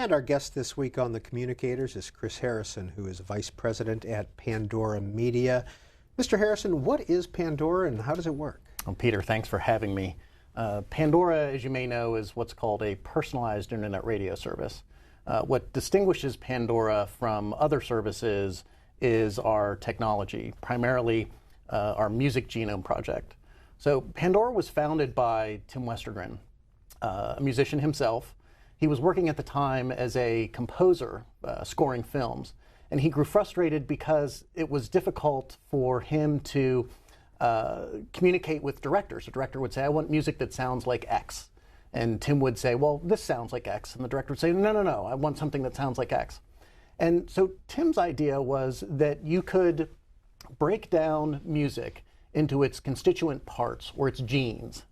And our guest this week on the Communicators is Chris Harrison, who is Vice President at Pandora Media. Mr. Harrison, what is Pandora and how does it work? Well, Peter, thanks for having me. Pandora, as you may know, is what's called a personalized internet radio service. What distinguishes Pandora from other services is our technology, primarily our music genome project. So Pandora was founded by Tim Westergren, a musician himself. He was working at the time as a composer, scoring films, and he grew frustrated because it was difficult for him to communicate with directors. A director would say, I want music that sounds like X. And Tim would say, well, this sounds like X. And the director would say, no, I want something that sounds like X. And so Tim's idea was that you could break down music into its constituent parts, or its genes.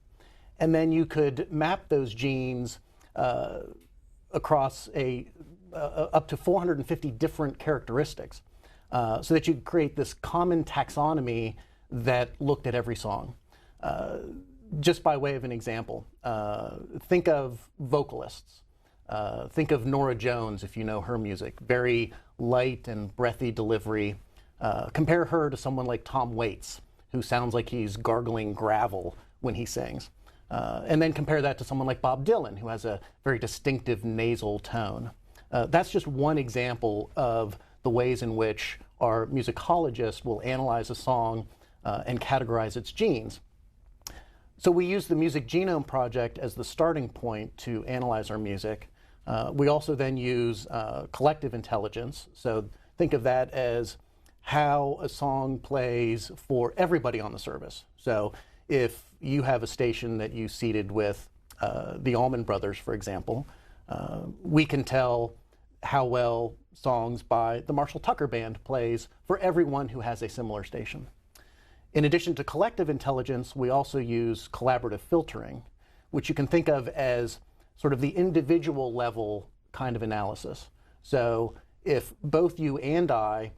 And then you could map those genes across up to 450 different characteristics so that you could create this common taxonomy that looked at every song. Just by way of an example, think of vocalists. Think of Norah Jones, if you know her music. Very light and breathy delivery. Compare her to someone like Tom Waits, who sounds like he's gargling gravel when he sings. And then compare that to someone like Bob Dylan, who has a very distinctive nasal tone. That's just one example of the ways in which our musicologist will analyze a song and categorize its genes. So we use the Music Genome Project as the starting point to analyze our music. We also then use collective intelligence. So think of that as how a song plays for everybody on the service. So if you have a station that you seeded with the Allman Brothers, for example, we can tell how well songs by the Marshall Tucker Band plays for everyone who has a similar station. In addition to collective intelligence, we also use collaborative filtering, which you can think of as sort of the individual level kind of analysis. So if both you and I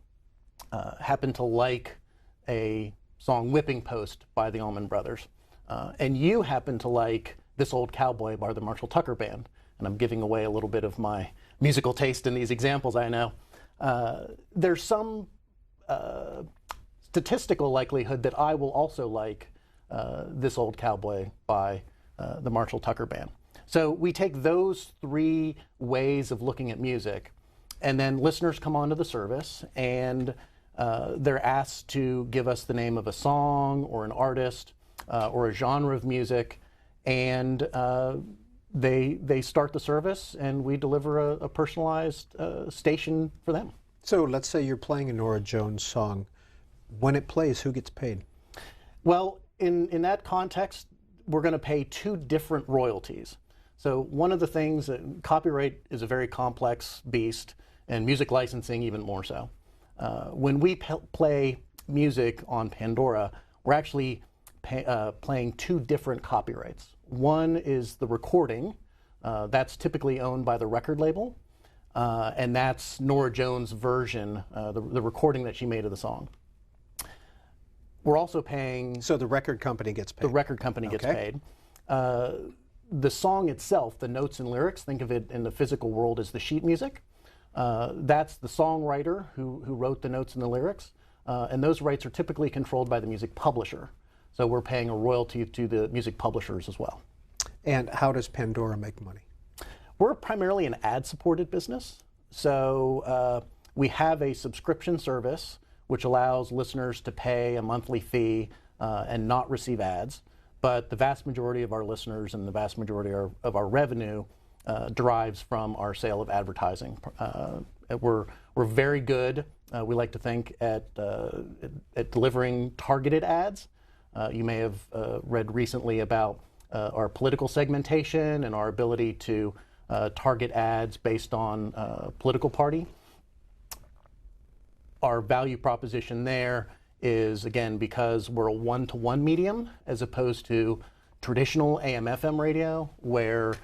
happen to like a song Whipping Post by the Allman Brothers, and you happen to like This Old Cowboy by the Marshall Tucker Band, and I'm giving away a little bit of my musical taste in these examples, I know, there's some statistical likelihood that I will also like This Old Cowboy by the Marshall Tucker Band. So we take those three ways of looking at music, and then listeners come onto the service, and they're asked to give us the name of a song or an artist or a genre of music, and they start the service, and we deliver a personalized station for them. So let's say you're playing a Norah Jones song. When it plays, who gets paid? Well, in that context, we're going to pay two different royalties. So one of the things that copyright is a very complex beast, and music licensing even more so. When we play music on Pandora, we're actually playing two different copyrights. One is the recording. That's typically owned by the record label, and that's Norah Jones' version, the recording that she made of the song. We're also paying... So the record company gets paid? The record company gets paid. The song itself, the notes and lyrics, think of it in the physical world as the sheet music. That's the songwriter who wrote the notes and the lyrics, and those rights are typically controlled by the music publisher. So we're paying a royalty to the music publishers as well. And how does Pandora make money? We're primarily an ad-supported business. So we have a subscription service which allows listeners to pay a monthly fee and not receive ads. But the vast majority of our listeners and the vast majority of our revenue derives from our sale of advertising. We're very good, we like to think, at delivering targeted ads. You may have read recently about our political segmentation and our ability to target ads based on political party. Our value proposition there is, again, because we're a one-to-one medium as opposed to traditional AM/FM radio, where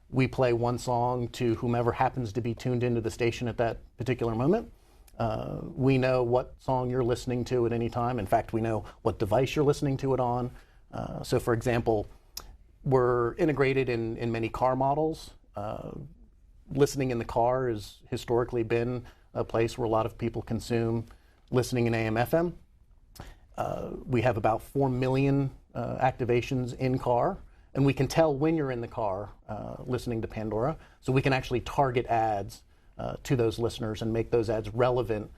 we play one song to whomever happens to be tuned into the station at that particular moment. We know what song you're listening to at any time. In fact, we know what device you're listening to it on. So for example, we're integrated in many car models. listening in the car has historically been a place where a lot of people consume listening in AM/FM. We have about 4 million activations in car, and we can tell when you're in the car listening to Pandora, so we can actually target ads to those listeners and make those ads relevant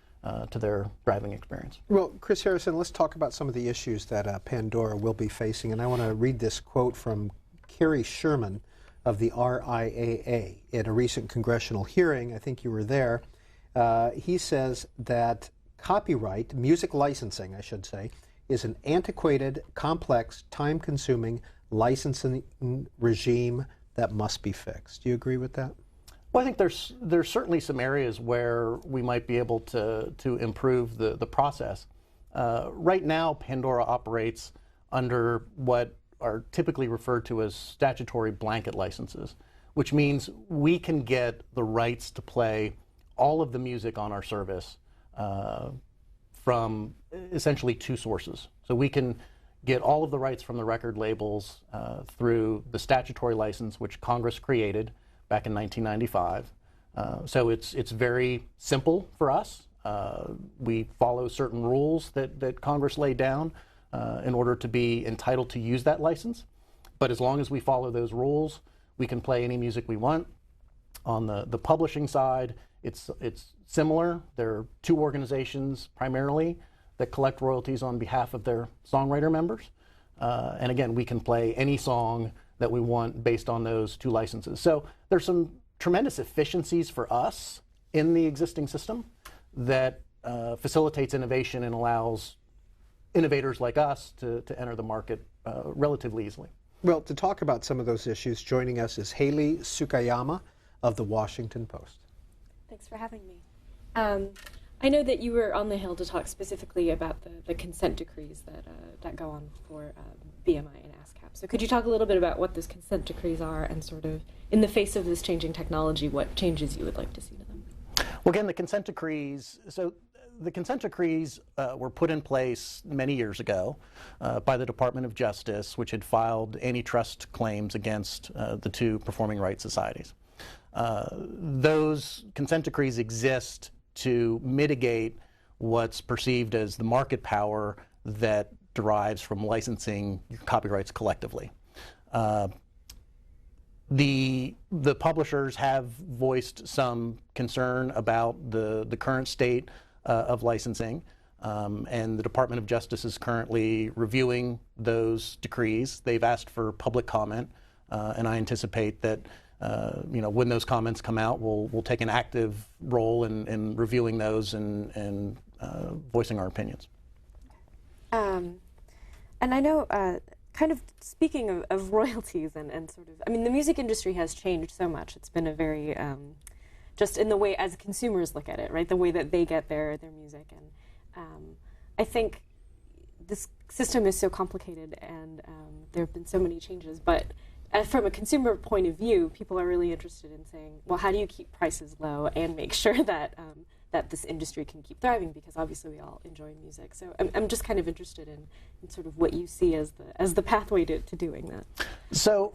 to their driving experience. Well, Chris Harrison, let's talk about some of the issues that Pandora will be facing, and I want to read this quote from Kerry Sherman of the RIAA at a recent congressional hearing. I think you were there. He says that copyright, music licensing, I should say, is an antiquated, complex, time-consuming licensing regime that must be fixed. Do you agree with that? Well, I think there's certainly some areas where we might be able to improve the process. Right now, Pandora operates under what are typically referred to as statutory blanket licenses, which means we can get the rights to play all of the music on our service from essentially 2 sources. So we can get all of the rights from the record labels through the statutory license, which Congress created back in 1995. So it's very simple for us. We follow certain rules that Congress laid down in order to be entitled to use that license. But as long as we follow those rules, we can play any music we want. On the publishing side, it's similar. There are 2 organizations primarily that collect royalties on behalf of their songwriter members. And again, we can play any song that we want based on those 2 licenses. So there's some tremendous efficiencies for us in the existing system that facilitates innovation and allows innovators like us to enter the market relatively easily. Well, to talk about some of those issues, joining us is Haley Tsukayama of the Washington Post. Thanks for having me. I know that you were on the Hill to talk specifically about the consent decrees that go on for BMI and ASCAP. So could you talk a little bit about what those consent decrees are and sort of, in the face of this changing technology, what changes you would like to see to them? Well, again, the consent decrees, were put in place many years ago by the Department of Justice, which had filed antitrust claims against the 2 performing rights societies. Those consent decrees exist to mitigate what's perceived as the market power that derives from licensing copyrights collectively. The publishers have voiced some concern about the current state of licensing, and the Department of Justice is currently reviewing those decrees. They've asked for public comment, and I anticipate that when those comments come out, we'll take an active role in reviewing those and voicing our opinions. And I know, kind of speaking of royalties and sort of, I mean, the music industry has changed so much. It's been a very, just in the way as consumers look at it, right? The way that they get their music. And I think this system is so complicated and there have been so many changes, but from a consumer point of view, people are really interested in saying, well, how do you keep prices low and make sure that that this industry can keep thriving? Because obviously we all enjoy music. So I'm just kind of interested in sort of what you see as the pathway to doing that. So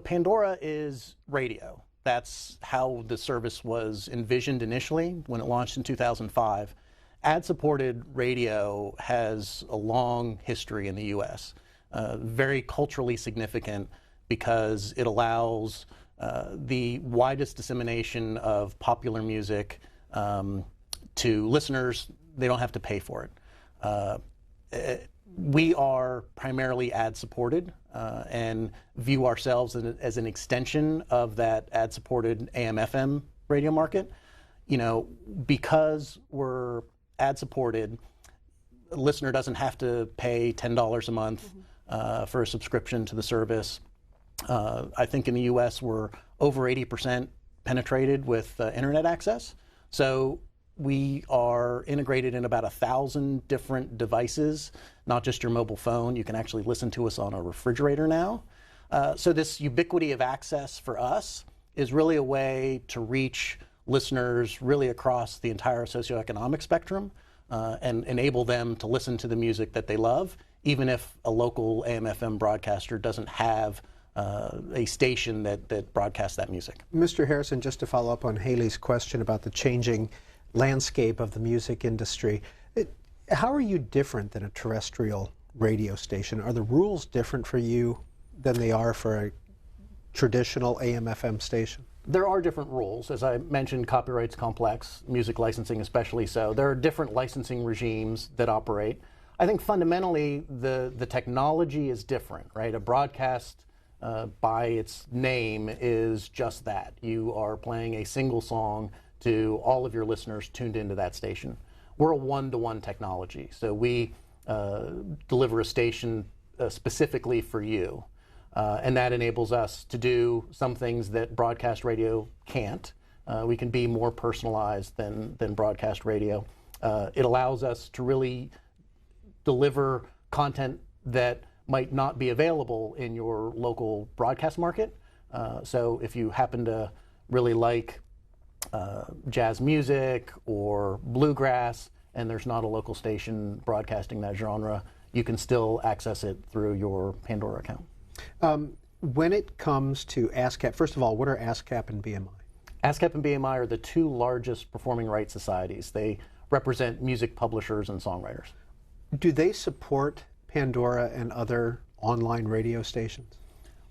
Pandora is radio. That's how the service was envisioned initially when it launched in 2005. Ad-supported radio has a long history in the U.S., very culturally significant because it allows the widest dissemination of popular music to listeners. They don't have to pay for it. We are primarily ad-supported and view ourselves as an extension of that ad-supported AM/FM radio market. Because we're ad-supported, a listener doesn't have to pay $10 a month for a subscription to the service. I think in the U.S. we're over 80% penetrated with internet access. So we are integrated in about 1,000 different devices, not just your mobile phone. You can actually listen to us on a refrigerator now. So this ubiquity of access for us is really a way to reach listeners really across the entire socioeconomic spectrum and enable them to listen to the music that they love, even if a local AM/FM broadcaster doesn't have a station that broadcasts that music. Mr. Harrison, just to follow up on Haley's question about the changing landscape of the music industry, how are you different than a terrestrial radio station? Are the rules different for you than they are for a traditional AM/FM station? There are different rules. As I mentioned, copyright's complex, music licensing especially so. There are different licensing regimes that operate. I think fundamentally the technology is different, right? A broadcast by its name is just that. You are playing a single song to all of your listeners tuned into that station. We're a one-to-one technology, so we deliver a station specifically for you. And that enables us to do some things that broadcast radio can't. We can be more personalized than broadcast radio. It allows us to really deliver content that might not be available in your local broadcast market. So if you happen to really like jazz music or bluegrass and there's not a local station broadcasting that genre, you can still access it through your Pandora account. When it comes to ASCAP, first of all, what are ASCAP and BMI? ASCAP and BMI are the two largest performing rights societies. They represent music publishers and songwriters. Do they support Pandora and other online radio stations?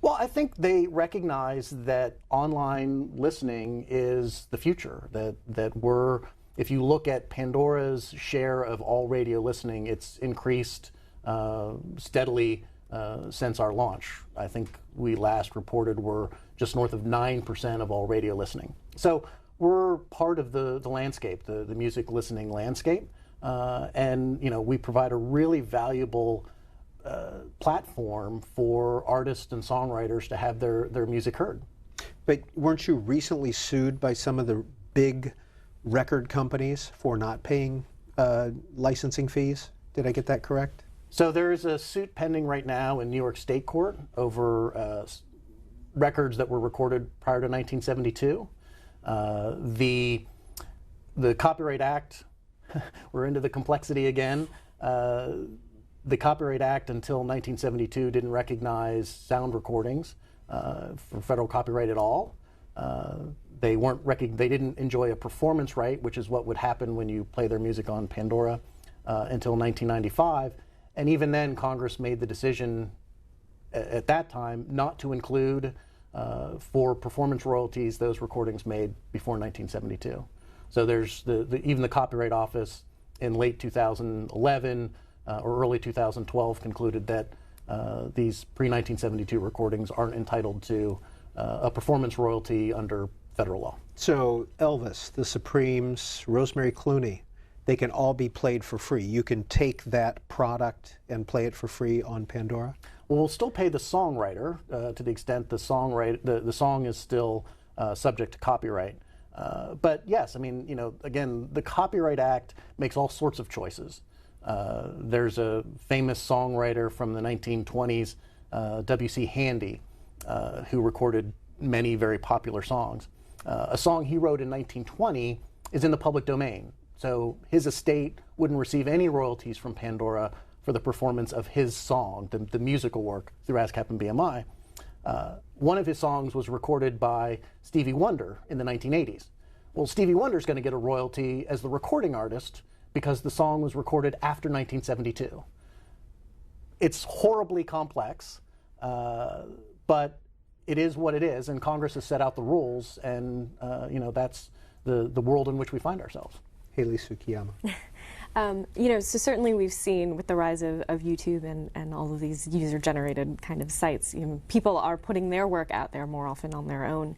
Well, I think they recognize that online listening is the future, that we're, if you look at Pandora's share of all radio listening, it's increased steadily since our launch. I think we last reported we're just north of 9% of all radio listening. So we're part of the landscape, the music listening landscape. And we provide a really valuable platform for artists and songwriters to have their music heard. But weren't you recently sued by some of the big record companies for not paying licensing fees? Did I get that correct? So there is a suit pending right now in New York State Court over records that were recorded prior to 1972. The Copyright Act, we're into the complexity again. The Copyright Act until 1972 didn't recognize sound recordings for federal copyright at all. They didn't enjoy a performance right, which is what would happen when you play their music on Pandora, until 1995. And even then, Congress made the decision at that time not to include for performance royalties those recordings made before 1972. So there's even the Copyright Office in late 2011 or early 2012 concluded that these pre-1972 recordings aren't entitled to a performance royalty under federal law. So Elvis, the Supremes, Rosemary Clooney, they can all be played for free. You can take that product and play it for free on Pandora? Well, we'll still pay the songwriter to the extent the song is still subject to copyright. But yes, I mean, again, the Copyright Act makes all sorts of choices. There's a famous songwriter from the 1920s, W.C. Handy, who recorded many very popular songs. A song he wrote in 1920 is in the public domain. So his estate wouldn't receive any royalties from Pandora for the performance of his song, the musical work, through ASCAP and BMI. One of his songs was recorded by Stevie Wonder in the 1980s. Well, Stevie Wonder's going to get a royalty as the recording artist because the song was recorded after 1972. It's horribly complex, but it is what it is, and Congress has set out the rules, and that's the world in which we find ourselves. Haley Tsukiyama. So certainly we've seen with the rise of YouTube and all of these user-generated kind of sites, people are putting their work out there more often on their own.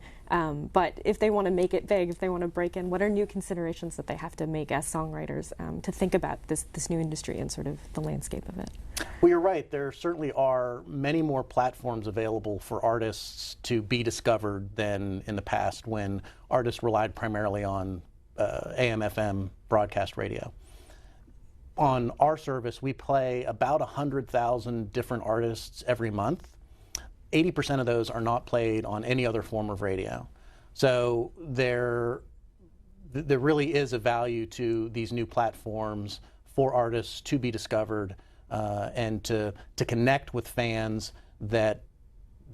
But if they want to make it big, if they want to break in, what are new considerations that they have to make as songwriters to think about this new industry and sort of the landscape of it? Well, you're right. There certainly are many more platforms available for artists to be discovered than in the past when artists relied primarily on AM/FM broadcast radio. On our service, we play about 100,000 different artists every month. 80% of those are not played on any other form of radio. So there really is a value to these new platforms for artists to be discovered and to connect with fans that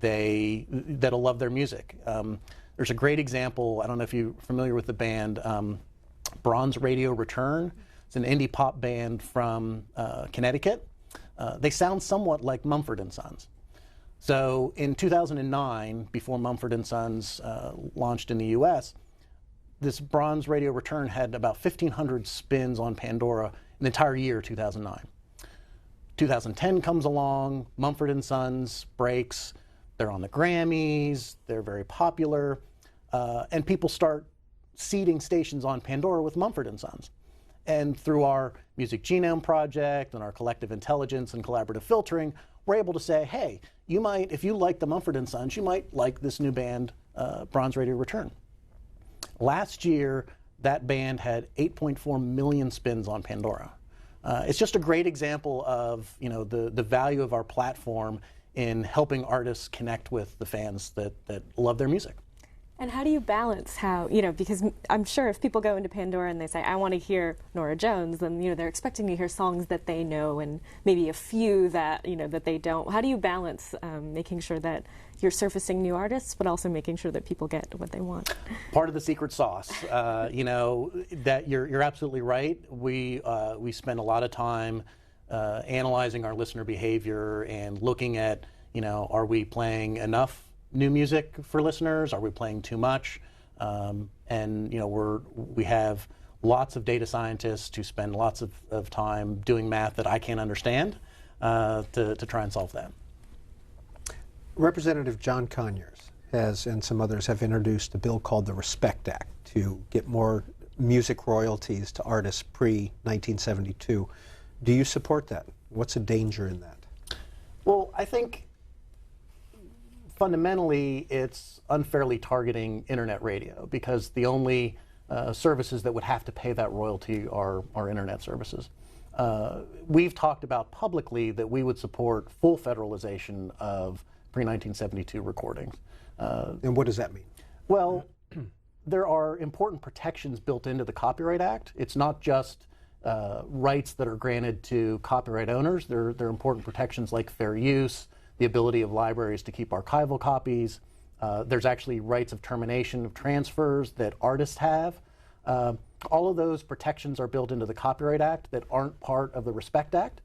that'll love their music. There's a great example. I don't know if you're familiar with the band Bronze Radio Return. It's an indie pop band from Connecticut. They sound somewhat like Mumford & Sons. So in 2009, before Mumford & Sons launched in the US, this Bronze Radio Return had about 1,500 spins on Pandora in the entire year 2009. 2010 comes along, Mumford & Sons breaks, they're on the Grammys, they're very popular, and people start seeding stations on Pandora with Mumford & Sons. And through our Music Genome Project and our collective intelligence and collaborative filtering, we're able to say, hey, you might, if you like the Mumford & Sons, you might like this new band, Bronze Radio Return. Last year, that band had 8.4 million spins on Pandora. It's just a great example of the value of our platform in helping artists connect with the fans that love their music. And how do you balance because I'm sure if people go into Pandora and they say, I want to hear Norah Jones, then, they're expecting to hear songs that they know and maybe a few that, that they don't. How do you balance making sure that you're surfacing new artists, but also making sure that people get what they want? Part of the secret sauce, that you're absolutely right. We spend a lot of time analyzing our listener behavior and looking at, are we playing enough new music for listeners? Are we playing too much? And we have lots of data scientists who spend lots of time doing math that I can't understand to try and solve that. Representative John Conyers and some others have introduced a bill called the Respect Act to get more music royalties to artists pre-1972. Do you support that? What's the danger in that? Well, I think fundamentally, it's unfairly targeting internet radio because the only services that would have to pay that royalty are internet services. We've talked about publicly that we would support full federalization of pre-1972 recordings. And what does that mean? Well, there are important protections built into the Copyright Act. It's not just rights that are granted to copyright owners. There are important protections like fair use, the ability of libraries to keep archival copies. There's actually rights of termination of transfers that artists have. All of those protections are built into the Copyright Act that aren't part of the Respect Act.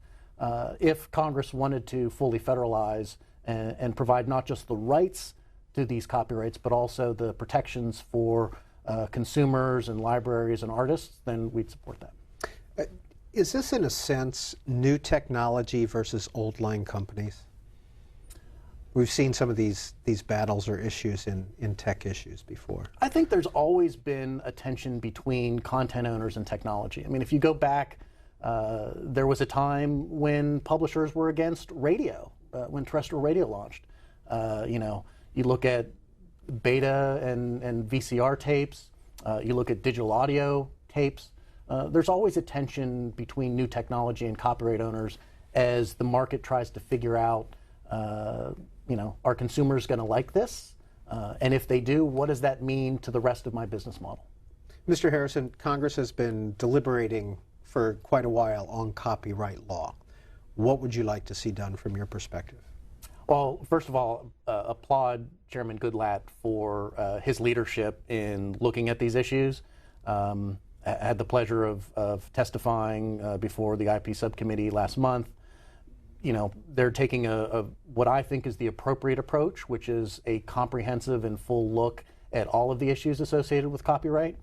If Congress wanted to fully federalize and provide not just the rights to these copyrights, but also the protections for consumers and libraries and artists, then we'd support that. Is this, in a sense, new technology versus old line companies? We've seen some of these battles or issues in tech issues before. I think there's always been a tension between content owners and technology. I mean, if you go back, there was a time when publishers were against radio, when terrestrial radio launched. You look at beta and VCR tapes, you look at digital audio tapes. There's always a tension between new technology and copyright owners as the market tries to figure out are consumers going to like this? And if they do, what does that mean to the rest of my business model? Mr. Harrison, Congress has been deliberating for quite a while on copyright law. What would you like to see done from your perspective? Well, first of all, applaud Chairman Goodlatte for his leadership in looking at these issues. I had the pleasure of testifying before the IP subcommittee last month. They're taking what I think is the appropriate approach, which is a comprehensive and full look at all of the issues associated with copyright.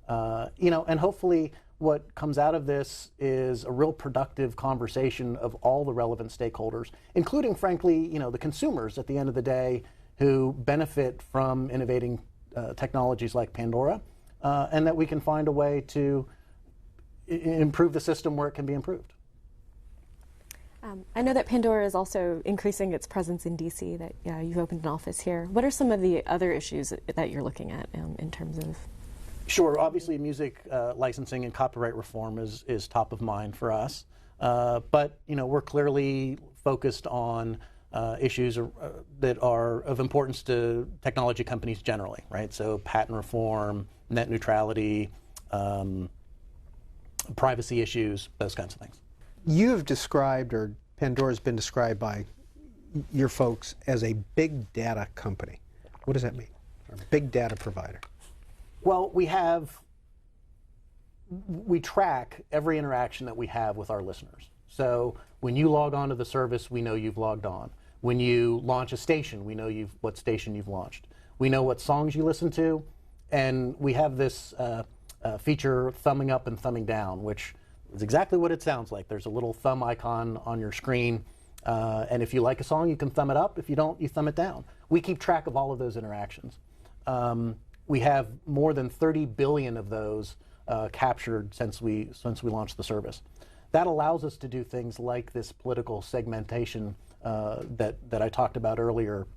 And hopefully what comes out of this is a real productive conversation of all the relevant stakeholders, including, frankly, the consumers at the end of the day who benefit from innovating technologies like Pandora, and that we can find a way to improve the system where it can be improved. I know that Pandora is also increasing its presence in DC, that you've opened an office here. What are some of the other issues that you're looking at in terms of? Sure, obviously music licensing and copyright reform is top of mind for us. But we're clearly focused on issues that are of importance to technology companies generally, right? So patent reform, net neutrality, privacy issues, those kinds of things. You have described, or Pandora's been described by your folks as a big data company. What does that mean? Or big data provider. Well, we track every interaction that we have with our listeners. So when you log on to the service, we know you've logged on. When you launch a station, we know what station you've launched. We know what songs you listen to, and we have this feature, thumbing up and thumbing down, which is exactly what it sounds like. There's a little thumb icon on your screen, and if you like a song, you can thumb it up. If you don't, you thumb it down. We keep track of all of those interactions. We have more than 30 billion of those captured since we launched the service. That allows us to do things like this political segmentation that I talked about earlier,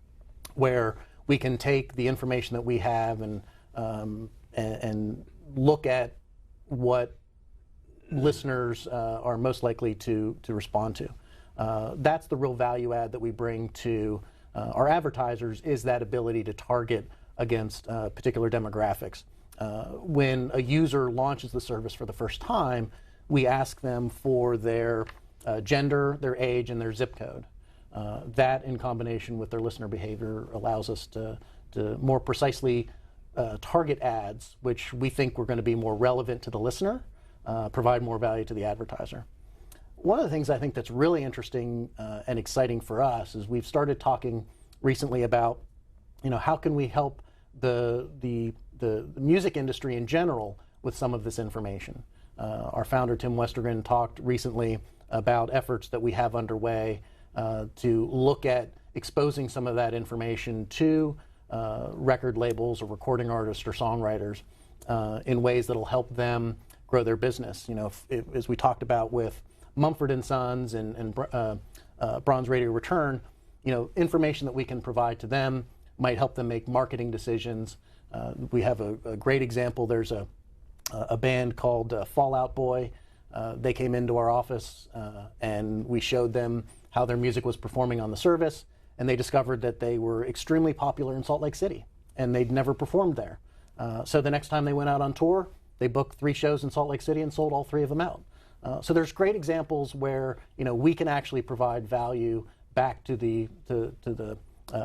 where we can take the information that we have and look at what listeners are most likely to respond to. That's the real value add that we bring to our advertisers, is that ability to target against particular demographics. When a user launches the service for the first time, we ask them for their gender, their age, and their zip code. That, in combination with their listener behavior, allows us to more precisely target ads, which we think we're going to be more relevant to the listener, provide more value to the advertiser. One of the things I think that's really interesting and exciting for us is we've started talking recently about, how can we help the music industry in general with some of this information. Our founder, Tim Westergren, talked recently about efforts that we have underway to look at exposing some of that information to record labels or recording artists or songwriters in ways that'll help them grow their business. As we talked about with Mumford & Sons and Bronze Radio Return, information that we can provide to them might help them make marketing decisions. We have a great example. There's a band called Fall Out Boy. They came into our office and we showed them how their music was performing on the service, and they discovered that they were extremely popular in Salt Lake City, and they'd never performed there. So the next time they went out on tour, they booked 3 shows in Salt Lake City and sold all 3 of them out. So there's great examples where we can actually provide value back to the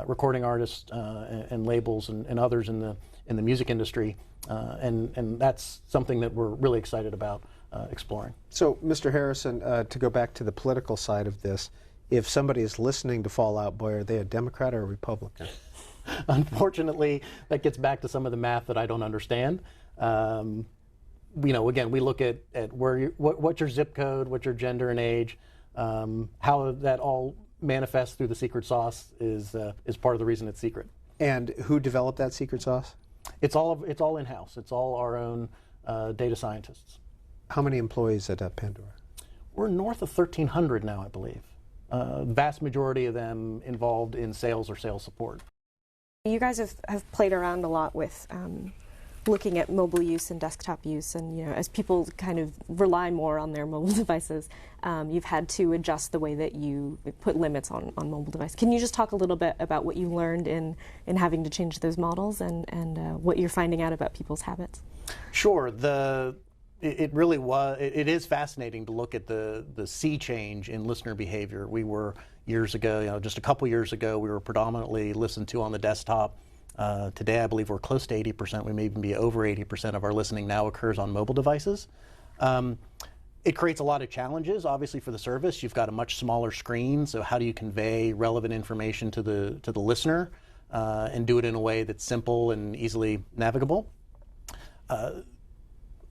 recording artists and labels and others in the music industry, and that's something that we're really excited about exploring. So, Mr. Harrison, to go back to the political side of this, if somebody is listening to Fall Out Boy, are they a Democrat or a Republican? Unfortunately, that gets back to some of the math that I don't understand. Again, we look at what's your zip code, what's your gender and age, how that all manifests through the secret sauce is part of the reason it's secret. And who developed that secret sauce? It's all in-house. It's all our own data scientists. How many employees at Pandora? We're north of 1,300 now, I believe. Vast majority of them involved in sales or sales support. You guys have played around a lot with looking at mobile use and desktop use, and as people kind of rely more on their mobile devices, you've had to adjust the way that you put limits on mobile devices. Can you just talk a little bit about what you learned in having to change those models and what you're finding out about people's habits? Sure. It is fascinating to look at the sea change in listener behavior. We were years ago, just a couple years ago, we were predominantly listened to on the desktop. Today, I believe we're close to 80%. We may even be over 80% of our listening now occurs on mobile devices. It creates a lot of challenges, obviously, for the service. You've got a much smaller screen, so how do you convey relevant information to the listener and do it in a way that's simple and easily navigable?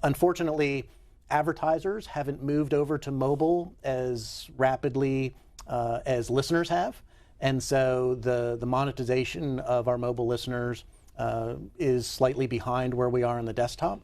Unfortunately, advertisers haven't moved over to mobile as rapidly as listeners have. And so the monetization of our mobile listeners is slightly behind where we are on the desktop.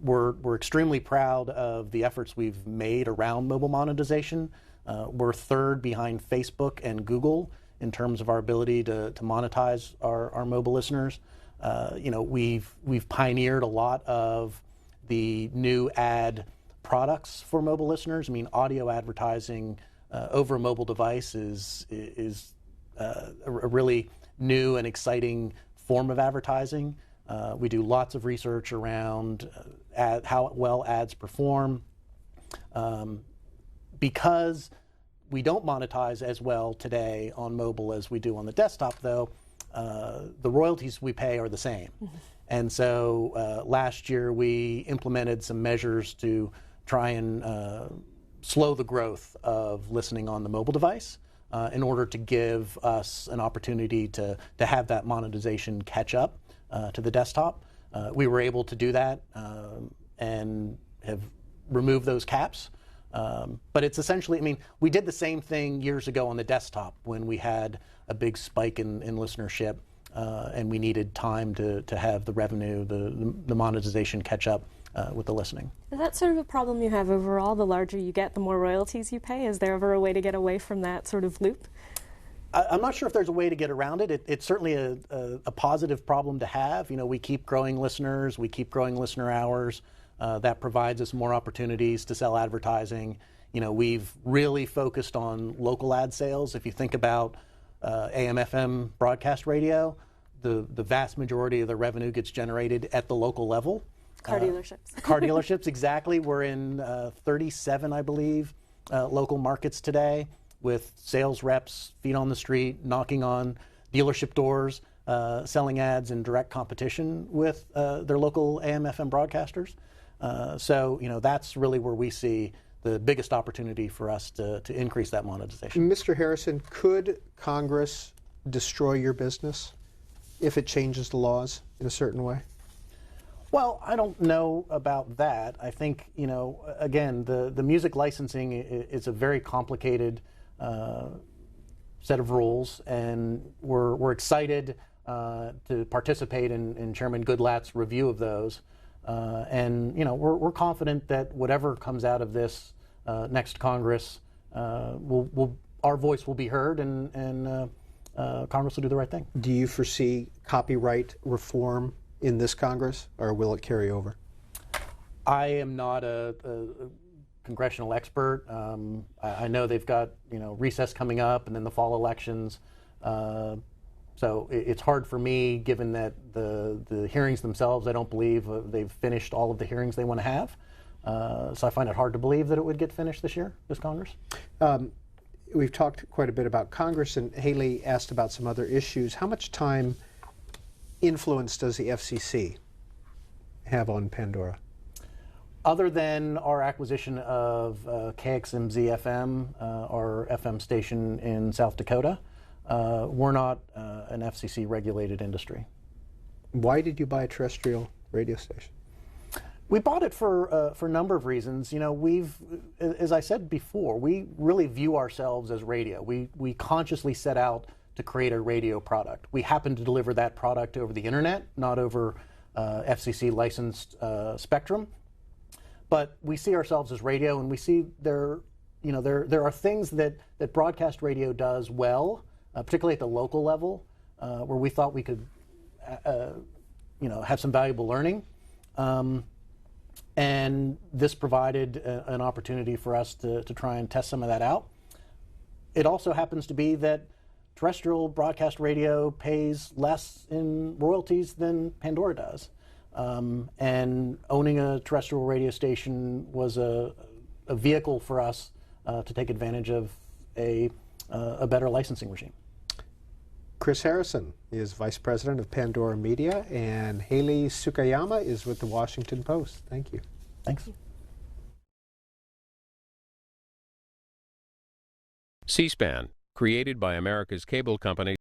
We're extremely proud of the efforts we've made around mobile monetization. We're third behind Facebook and Google in terms of our ability to monetize our mobile listeners. We've pioneered a lot of the new ad products for mobile listeners. I mean, audio advertising over a mobile device is a really new and exciting form of advertising. We do lots of research around how well ads perform. Because we don't monetize as well today on mobile as we do on the desktop, though, the royalties we pay are the same. And so last year we implemented some measures to try and slow the growth of listening on the mobile device in order to give us an opportunity to have that monetization catch up to the desktop. We were able to do that and have removed those caps. But it's essentially, I mean, we did the same thing years ago on the desktop when we had a big spike in listenership and we needed time to have the revenue, the monetization catch up with the listening. Is that sort of a problem you have overall? The larger you get, the more royalties you pay? Is there ever a way to get away from that sort of loop? I'm not sure if there's a way to get around it. It's certainly a positive problem to have. You know, we keep growing listeners, we keep growing listener hours. That provides us more opportunities to sell advertising. You know, we've really focused on local ad sales. If you think about AM/FM broadcast radio, the vast majority of the revenue gets generated at the local level. Car dealerships. Car dealerships, exactly. We're in 37, I believe, local markets today, with sales reps, feet on the street, knocking on dealership doors, selling ads in direct competition with their local AM/FM broadcasters. So, you know, that's really where we see the biggest opportunity for us to increase that monetization. Mr. Harrison, could Congress destroy your business if it changes the laws in a certain way? Well, I don't know about that. I think, you know, again, the music licensing is a very complicated set of rules, and we're excited to participate in Chairman Goodlatte's review of those. And, you know, we're confident that whatever comes out of this next Congress, our voice will be heard, and Congress will do the right thing. Do you foresee copyright reform in this Congress, or will it carry over? I am not a congressional expert. I know they've got, you know, recess coming up and then the fall elections. So it's hard for me, given that the hearings themselves, I don't believe they've finished all of the hearings they want to have. So I find it hard to believe that it would get finished this Congress. We've talked quite a bit about Congress, and Haley asked about some other issues. How much time influence does the FCC have on Pandora? Other than our acquisition of KXMZ-FM, our FM station in South Dakota, we're not an FCC-regulated industry. Why did you buy a terrestrial radio station? We bought it for a number of reasons. You know, as I said before, we really view ourselves as radio. We consciously set out to create a radio product. We happen to deliver that product over the internet, not over FCC-licensed spectrum. But we see ourselves as radio, and we see there are things that broadcast radio does well, particularly at the local level, where we thought we could, have some valuable learning. And this provided an opportunity for us to try and test some of that out. It also happens to be that terrestrial broadcast radio pays less in royalties than Pandora does. And owning a terrestrial radio station was a vehicle for us to take advantage of a better licensing regime. Chris Harrison is Vice President of Pandora Media, and Haley Tsukayama is with the Washington Post. Thank you. Thanks. C-SPAN, created by America's cable company.